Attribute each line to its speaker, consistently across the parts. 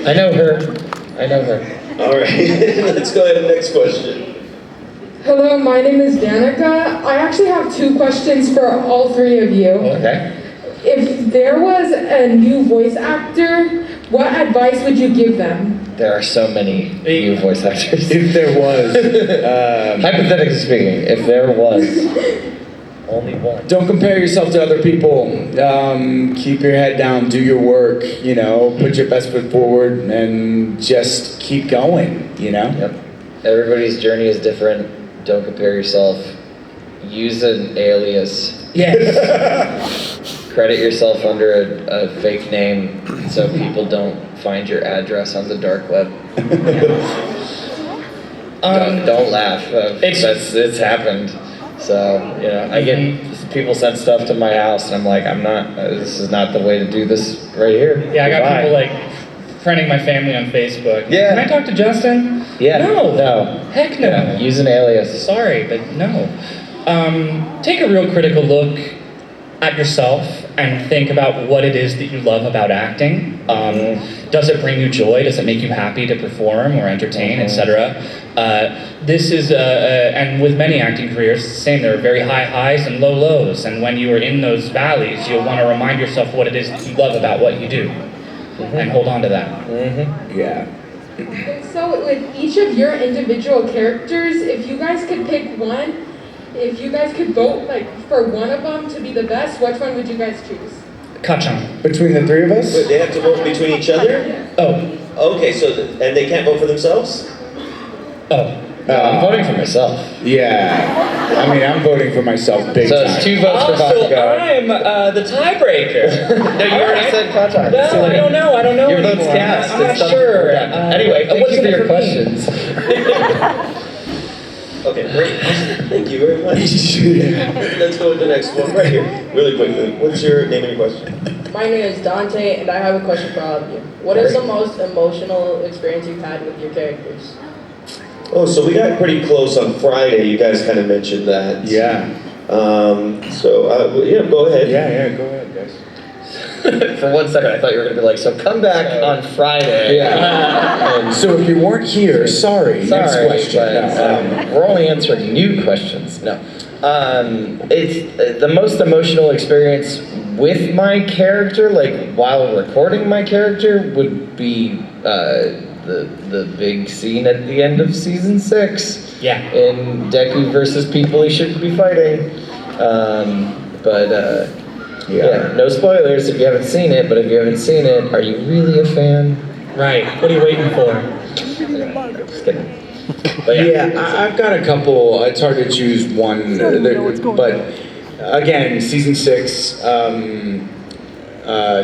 Speaker 1: I know her.
Speaker 2: All right, let's go ahead and next question.
Speaker 3: Hello, my name is Danica. I actually have 2 questions for all 3 of you.
Speaker 1: Okay.
Speaker 3: If there was a new voice actor, what advice would you give them?
Speaker 1: There are so many new voice actors.
Speaker 4: If there was,
Speaker 1: hypothetically speaking, if there was only one.
Speaker 4: don't compare yourself to other people. Keep your head down, do your work, put your best foot forward, and just keep going,
Speaker 1: Yep. Everybody's journey is different. Don't compare yourself. Use an alias.
Speaker 4: Yes.
Speaker 1: Credit yourself under a fake name so people don't find your address on the dark web. Don't laugh. It's happened. So, I get people send stuff to my house and I'm like, this is not the way to do this right here.
Speaker 5: Yeah, I got
Speaker 1: Goodbye.
Speaker 5: people like friending my family on Facebook.
Speaker 1: Yeah.
Speaker 5: Can I talk to Justin?
Speaker 1: Yeah.
Speaker 5: No. Heck no.
Speaker 1: Yeah. Use an alias.
Speaker 5: Sorry, but no. Take a real critical look at yourself and think about what it is that you love about acting. Does it bring you joy? Does it make you happy to perform or entertain, etc.? This is, and with many acting careers, it's the same. There are very high highs and low lows, and when you are in those valleys, you'll want to remind yourself what it is that you love about what you do, and hold on to that.
Speaker 4: Yeah.
Speaker 3: So with each of your individual characters, if you guys could pick one, if you guys could vote for one of them to be the best, which one would you guys choose?
Speaker 5: Kachan.
Speaker 4: Between the 3 of us?
Speaker 2: Wait, they have to vote between each other?
Speaker 5: Oh.
Speaker 2: Okay, and they can't vote for themselves?
Speaker 5: Oh.
Speaker 1: I'm voting for myself.
Speaker 4: Yeah. I mean, I'm voting for myself big
Speaker 1: So
Speaker 4: time.
Speaker 1: it's 2 votes for
Speaker 5: Also,
Speaker 1: Bakugo.
Speaker 5: I'm the tiebreaker.
Speaker 1: No, you already said Kachan.
Speaker 5: No, I don't know.
Speaker 1: Your
Speaker 5: anymore.
Speaker 1: vote's cast.
Speaker 5: I'm not
Speaker 1: It's done.
Speaker 5: sure.
Speaker 1: Anyway, thank
Speaker 5: what's
Speaker 1: you for
Speaker 5: in it
Speaker 1: your
Speaker 5: me?
Speaker 1: questions.
Speaker 2: Okay, great. Thank you very much. Let's go to the next one right here, really quickly. What's your name and your question?
Speaker 6: My name is Dante, and I have a question for all of you. What is the most emotional experience you've had with your characters?
Speaker 2: Oh, so we got pretty close on Friday. You guys kind of mentioned that.
Speaker 4: Yeah.
Speaker 2: Go ahead.
Speaker 4: Yeah, go ahead, guys.
Speaker 1: For 1 second, I thought you were going to be like, so come back on Friday.
Speaker 4: Yeah. So if you weren't here, sorry. Next question.
Speaker 1: But, we're only answering new questions. No. It's the most emotional experience with my character, like while recording my character, would be the big scene at the end of season 6.
Speaker 5: Yeah.
Speaker 1: In Deku versus people he shouldn't be fighting. Yeah, no spoilers if you haven't seen it, but if you haven't seen it, are you really a fan?
Speaker 5: Right. What are you waiting for?
Speaker 1: Just kidding. But
Speaker 4: Yeah, I've got a couple. It's hard to choose one, but again, season 6,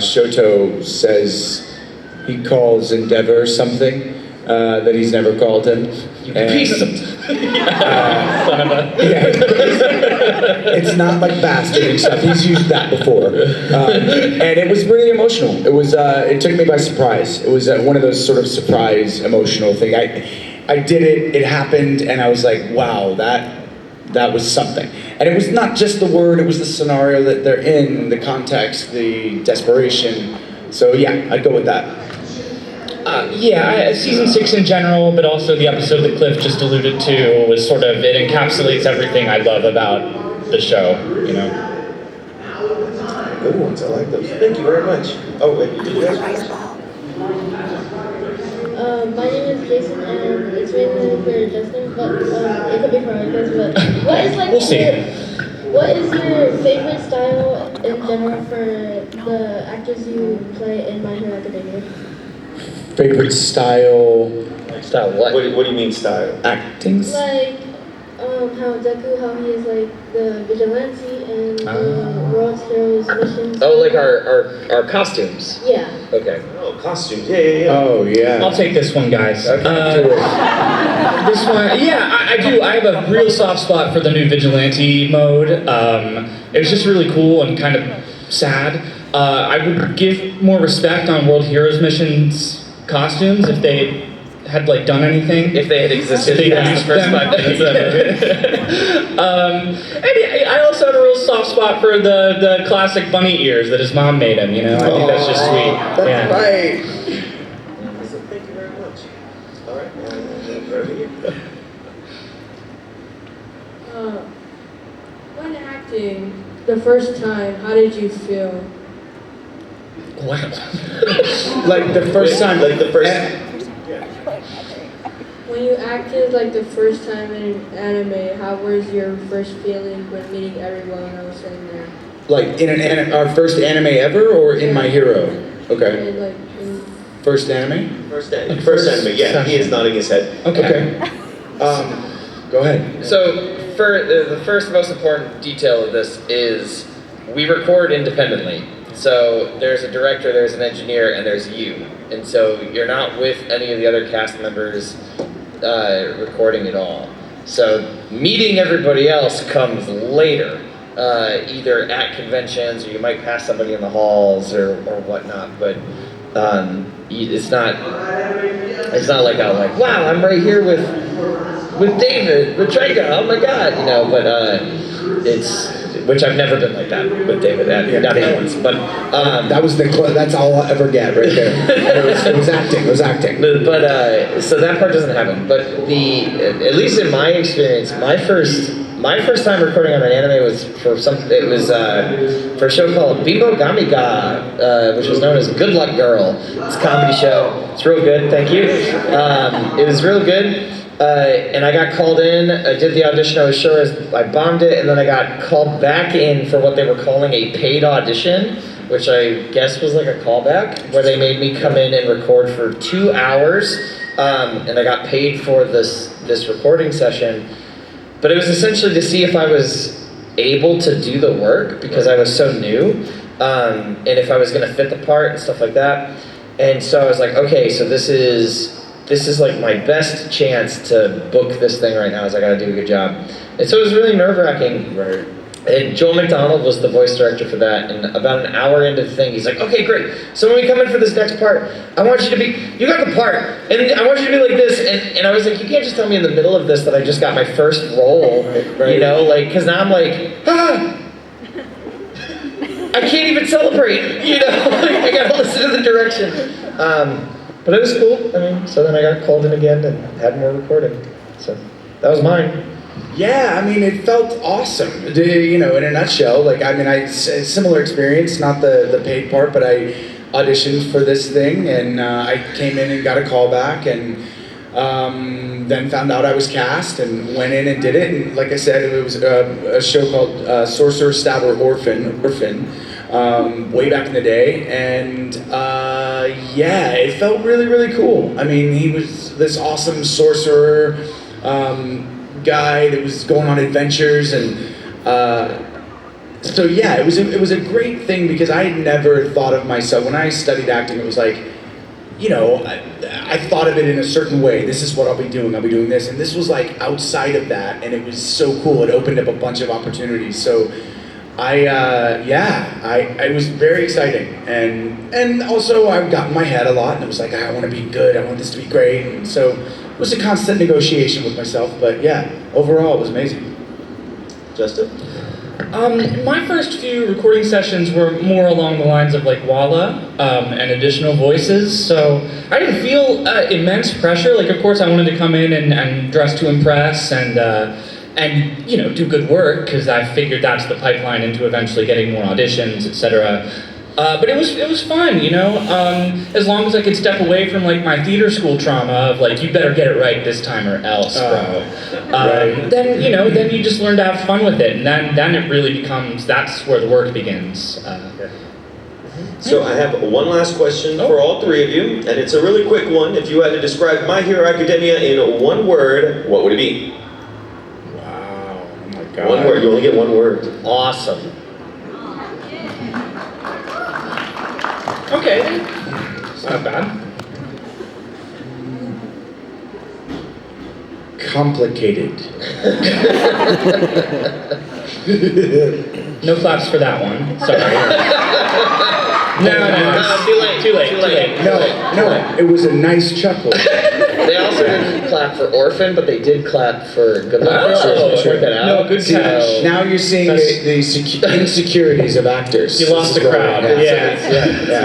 Speaker 4: Shoto says he calls Endeavor something that he's never called him.
Speaker 5: You piece of son of a.
Speaker 4: Yeah, it's not like bastard and stuff. He's used that before, and it was really emotional. It was. It took me by surprise. It was one of those sort of surprise emotional thing. I did it. It happened, and I was like, wow, that was something. And it was not just the word. It was the scenario that they're in, the context, the desperation. So yeah, I'd go with that.
Speaker 5: Season 6 in general, but also the episode that Cliff just alluded to was sort of, it encapsulates everything I love about the show,
Speaker 2: Good ones, I like those. Thank you very much. Oh, wait, you guys?
Speaker 7: My name is Jason, and it's mainly for Justin, but it could be for other guys. But what is
Speaker 5: We'll see.
Speaker 7: What is your favorite style in general for the actors you play in My Hero Academia?
Speaker 4: Favorite style?
Speaker 1: Style what?
Speaker 2: What do you mean style?
Speaker 4: Acting?
Speaker 7: Like how Deku, how he is like the vigilante and the World Heroes missions.
Speaker 1: Oh, like our costumes.
Speaker 7: Yeah.
Speaker 1: Okay.
Speaker 2: Oh, costumes. Yeah.
Speaker 4: Oh yeah.
Speaker 5: I'll take this one, guys.
Speaker 1: Okay.
Speaker 5: This one, I do. I have a real soft spot for the new vigilante mode. It was just really cool and kind of sad. I would give more respect on World Heroes missions costumes if they had done anything.
Speaker 1: If they had existed
Speaker 5: If they
Speaker 1: past
Speaker 5: used
Speaker 1: the first
Speaker 5: them.
Speaker 1: 5 minutes of it.
Speaker 5: And I also had a real soft spot for the classic bunny ears that his mom made him. I think that's just sweet.
Speaker 4: That's right.
Speaker 7: the first time, how did you feel?
Speaker 5: Wow.
Speaker 4: Like the first time,
Speaker 2: Like the first.
Speaker 7: When you acted like the first time in an anime, how was your first feeling when meeting everyone else in there?
Speaker 4: like in our first anime ever, or in My Hero? Okay.
Speaker 7: And, like,
Speaker 4: First anime?
Speaker 2: First anime, yeah, he is nodding his head.
Speaker 4: Okay. Go ahead.
Speaker 1: So, for the first most important detail of this is we record independently. So there's a director, there's an engineer, and there's you. And so you're not with any of the other cast members recording at all. So meeting everybody else comes later, either at conventions, or you might pass somebody in the halls or whatnot. But it's not like wow, I'm right here with David Matranga, oh my god, you know. But it's, which I've never been like that with David, not even once. But
Speaker 4: that's all I'll ever get right there. It was acting.
Speaker 1: But so that part doesn't happen. But at least in my experience, my first time recording on an anime was for a show called Bimbo Gamiga, which was known as Good Luck Girl. It's a comedy show. It's real good. Thank you. It was real good. And I got called in, I did the audition, I was sure I bombed it, and then I got called back in for what they were calling a paid audition, which I guess was like a callback, where they made me come in and record for 2 hours, and I got paid for this recording session. But it was essentially to see if I was able to do the work, because I was so new, and if I was going to fit the part and stuff like that. And so I was like, okay, so this is like my best chance to book this thing right now, is I gotta do a good job. And so it was really nerve-wracking.
Speaker 4: Right.
Speaker 1: And Joel McDonald was the voice director for that, and about an hour into the thing, he's like, okay, great, so when we come in for this next part, I want you got the part, and I want you to be like this, and I was like, you can't just tell me in the middle of this that I just got my first role, right. You know, like, because now I'm like, I can't even celebrate, you know, like, I gotta listen to the direction. But it was cool. I mean, so then I got called in again and had more recording. So that was mine.
Speaker 4: Yeah, I mean, it felt awesome. You know, in a nutshell, like, I mean, similar experience, not the paid part, but I auditioned for this thing, and I came in and got a call back, and then found out I was cast and went in and did it. And like I said, it was a show called Sorcerer, Stabber, Orphan, way back in the day, and yeah, it felt really, really cool. I mean, he was this awesome sorcerer guy that was going on adventures, and so yeah, it was a great thing, because I had never thought of myself, when I studied acting, it was like, you know, I thought of it in a certain way. This is what I'll be doing this, and this was like outside of that, and it was so cool. It opened up a bunch of opportunities. So it was very exciting, and also I got in my head a lot, and it was like, I want to be good, I want this to be great, and so it was a constant negotiation with myself, but yeah, overall it was amazing.
Speaker 2: Justin?
Speaker 5: My first few recording sessions were more along the lines of like Walla and additional voices, so I didn't feel immense pressure. Like, of course I wanted to come in and dress to impress, and you know, do good work, because I figured that's the pipeline into eventually getting more auditions, etc. But it was fun, you know, as long as I could step away from like my theater school trauma of like, you better get it right this time or else, bro.
Speaker 4: Right.
Speaker 5: Then you just learn to have fun with it, and then it really becomes, that's where the work begins.
Speaker 2: So I have one last question for all three of you, and it's a really quick one. If you had to describe My Hero Academia in one word, what would it be?
Speaker 4: God.
Speaker 2: One word, you only get one word.
Speaker 1: Awesome.
Speaker 5: Okay, it's not bad.
Speaker 4: Complicated.
Speaker 5: No claps for that one. Sorry. No, too late.
Speaker 4: No, it was a nice chuckle.
Speaker 1: They also didn't clap for Orphan, but they did clap for Good Luck.
Speaker 5: Oh,
Speaker 1: Check that out.
Speaker 5: no, good catch.
Speaker 4: Now you're seeing the insecurities of actors.
Speaker 5: You lost the crowd.
Speaker 1: Yeah.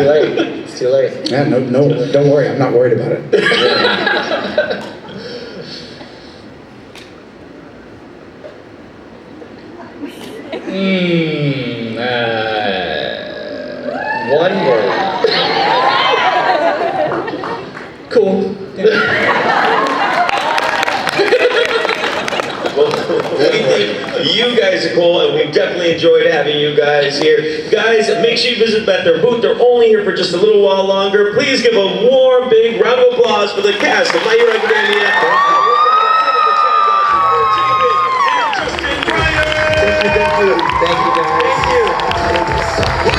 Speaker 1: Too late. It's too late.
Speaker 4: Yeah, no, don't worry. I'm not worried about it.
Speaker 1: One word.
Speaker 4: Cool.
Speaker 2: Well, we think you guys are cool, and we've definitely enjoyed having you guys here. Guys, make sure you visit them at their booth. They're only here for just a little while longer. Please give a warm, big round of applause for the cast of My Hero Academia. Justin Briner.
Speaker 4: Thank you, guys.
Speaker 2: Thank you.